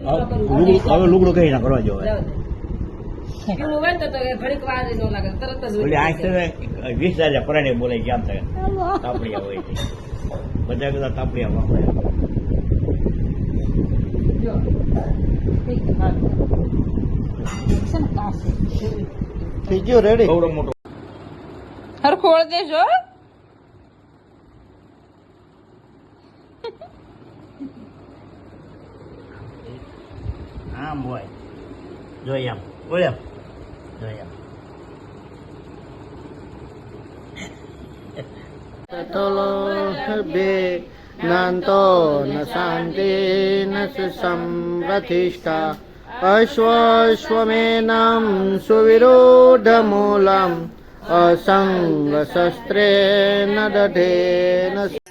હવે લુગડું કઈ ના કરવા જો ઓલી 20,000 પરાણે બોલે કેમ થાય તાપડિયા હોય છે બધા બધા તાપડિયા વાપરે થઈ ગયો રેડી બહુ મોટો હરખોળ દેજો આમ હોય જોઈ આમ બોલ્યા જોઈ આમ બે નાંતો ન શાંતિ ન સંપ્રતિષ્ઠા અશ્વમેનમ સુવિરુઢમૂલમ અસંગ શસ્ત્રે ન દઢે